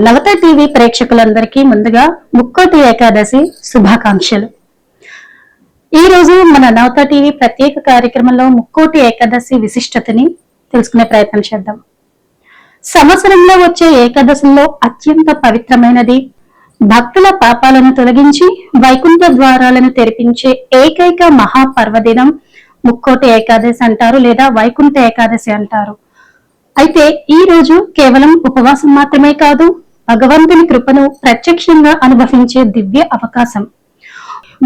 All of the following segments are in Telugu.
నవత టీవీ ప్రేక్షకులందరికీ ముందుగా ముక్కోటి ఏకాదశి శుభాకాంక్షలు. ఈ రోజు మన నవత టీవీ ప్రత్యేక కార్యక్రమంలో ముక్కోటి ఏకాదశి విశిష్టతని తెలుసుకునే ప్రయత్నం చేద్దాం. సంవత్సరంలో వచ్చే ఏకాదశిలో అత్యంత పవిత్రమైనది, భక్తుల పాపాలను తొలగించి వైకుంఠ ద్వారాలను తెరిపించే ఏకైక మహాపర్వదినం ముక్కోటి ఏకాదశి అంటారు, లేదా వైకుంఠ ఏకాదశి అంటారు. అయితే ఈ రోజు కేవలం ఉపవాసం మాత్రమే కాదు, భగవంతుని కృపను ప్రత్యక్షంగా అనుభవించే దివ్య అవకాశం.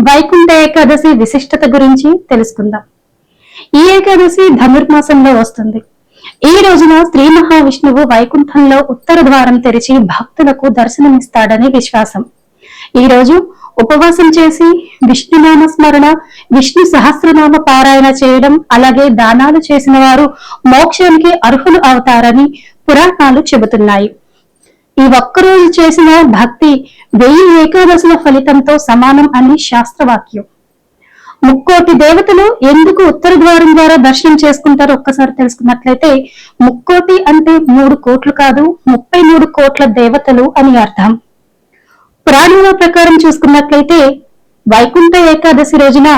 వైకుంఠ ఏకాదశి విశిష్టత గురించి తెలుసుకుందాం. ఈ ఏకాదశి ధనుర్మాసంలో వస్తుంది. ఈ రోజున శ్రీ మహావిష్ణువు వైకుంఠంలో ఉత్తర ద్వారం తెరిచి భక్తులకు దర్శనమిస్తాడని విశ్వాసం. ఈ రోజు ఉపవాసం చేసి విష్ణునామ స్మరణ, విష్ణు సహస్రనామ పారాయణ చేయడం, అలాగే దానాలు చేసిన వారు మోక్షానికి అర్హులు అవుతారని పురాణాలు చెబుతున్నాయి. ఈ ఒక్కరోజు చేసిన భక్తి 1000 ఏకాదశుల ఫలితంతో సమానం అని శాస్త్రవాక్యం. ముక్కోటి దేవతలు ఎందుకు ఉత్తర ద్వారం ద్వారా దర్శనం చేసుకుంటారో ఒక్కసారి తెలుసుకున్నట్లయితే, ముక్కోటి అంటే 3 కోట్లు కాదు, 33 కోట్ల దేవతలు అని అర్థం. పురాణాల ప్రకారం చూసుకున్నట్లయితే వైకుంఠ ఏకాదశి రోజున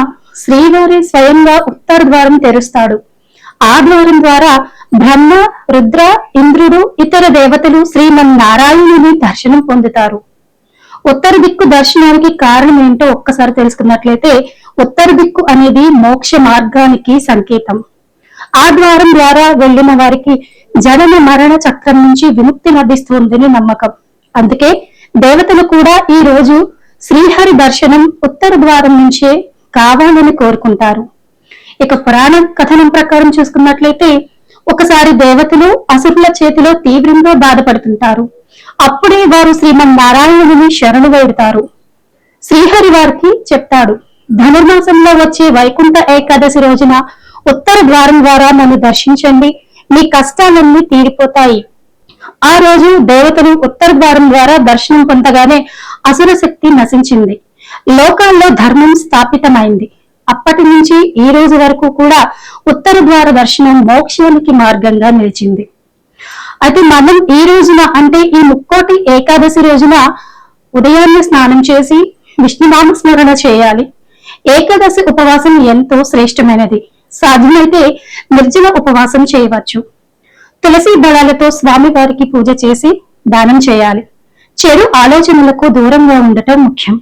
శ్రీవారి స్వయంగా ఉత్తర ద్వారం తెరుస్తాడు. ఆ ద్వారం ద్వారా బ్రహ్మ, రుద్ర, ఇంద్రుడు, ఇతర దేవతలు శ్రీమన్నారాయణుని దర్శనం పొందుతారు. ఉత్తర దిక్కు దర్శనానికి కారణం ఏంటో ఒక్కసారి తెలుసుకున్నట్లయితే, ఉత్తర దిక్కు అనేది మోక్ష మార్గానికి సంకేతం. ఆ ద్వారం ద్వారా వెళ్లిన వారికి జనన మరణ చక్రం నుంచి విముక్తి లభిస్తుందని నమ్మకం. అందుకే దేవతలు కూడా ఈ రోజు శ్రీహరి దర్శనం ఉత్తర ద్వారం నుంచే కావాలని కోరుకుంటారు. ఇక పురాణ కథనం ప్రకారం చూసుకున్నట్లయితే, ఒకసారి దేవతలు అసురుల చేతిలో తీవ్రంగా బాధపడుతుంటారు. అప్పుడే వారు శ్రీమన్నారాయణుని శరణు వేడుతారు. శ్రీహరి వారికి చెప్తాడు, ధనుర్మాసంలో వచ్చే వైకుంఠ ఏకాదశి రోజున ఉత్తర ద్వారం ద్వారా నన్ను దర్శించండి, మీ కష్టాలన్నీ తీరిపోతాయి. ఆ రోజు దేవతలు ఉత్తర ద్వారం ద్వారా దర్శనం పొందగానే అసుర శక్తి నశించింది, లోకాల్లో ధర్మం స్థాపితమైంది. అప్పటి నుంచి ఈ రోజు వరకు కూడా ఉత్తర ద్వార దర్శనం మోక్షానికి మార్గంగా నిలిచింది. అయితే మనం ఈ రోజున, అంటే ఈ ముక్కోటి ఏకాదశి రోజున ఉదయాన్నే స్నానం చేసి విష్ణునామ స్మరణ చేయాలి. ఏకాదశి ఉపవాసం ఎంతో శ్రేష్టమైనది. సాధ్యమైతే నిర్జల ఉపవాసం చేయవచ్చు. తులసి దళాలతో స్వామి వారికి పూజ చేసి దానం చేయాలి. చెడు ఆలోచనలకు దూరంగా ఉండటం ముఖ్యం.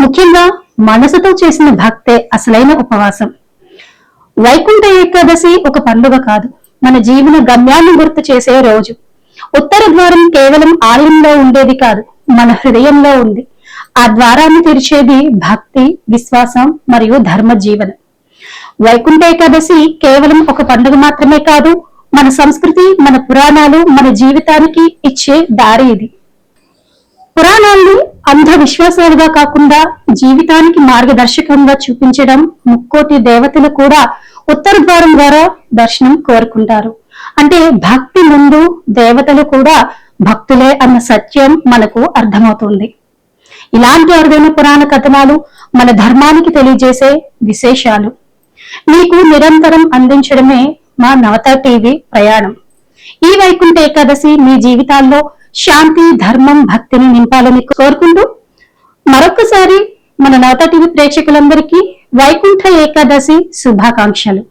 ముఖ్యంగా మనసుతో చేసిన భక్తే అసలైన ఉపవాసం. వైకుంఠ ఏకాదశి ఒక పండుగ కాదు, మన జీవన గమ్యాన్ని గుర్తు చేసే రోజు. ఉత్తర ద్వారం కేవలం ఆలయంలో ఉండేది కాదు, మన హృదయంలో ఉంది. ఆ ద్వారాన్ని తెరిచేది భక్తి, విశ్వాసం మరియు ధర్మ జీవనం. వైకుంఠ ఏకాదశి కేవలం ఒక పండుగ మాత్రమే కాదు, మన సంస్కృతి, మన పురాణాలు, మన జీవితానికి ఇచ్చే దారి ఇది. పురాణాన్ని అంధవిశ్వాసాలుగా కాకుండా జీవితానికి మార్గదర్శకంగా చూపించడం ముక్కోటి దేవతలు కూడా ఉత్తర ద్వారం ద్వారా దర్శనం కోరుకుంటారు. అంటే భక్తి ముందు దేవతలు కూడా భక్తులే అన్న సత్యం మనకు అర్థమవుతుంది. ఇలాంటి అరుదైన పురాణ కథనాలు మన ధర్మానికి తెలియజేసే విశేషాలు మీకు నిరంతరం అందించడమే మా నవత టీవీ ప్రయాణం. ఈ వైకుంఠ ఏకాదశి మీ జీవితాల్లో శాంతి, ధర్మం, భక్తిని నింపాలని కోరుకుంటూ మరొకసారి మన నవత టీవీ ప్రేక్షకులందరికీ వైకుంఠ ఏకాదశి శుభాకాంక్షలు.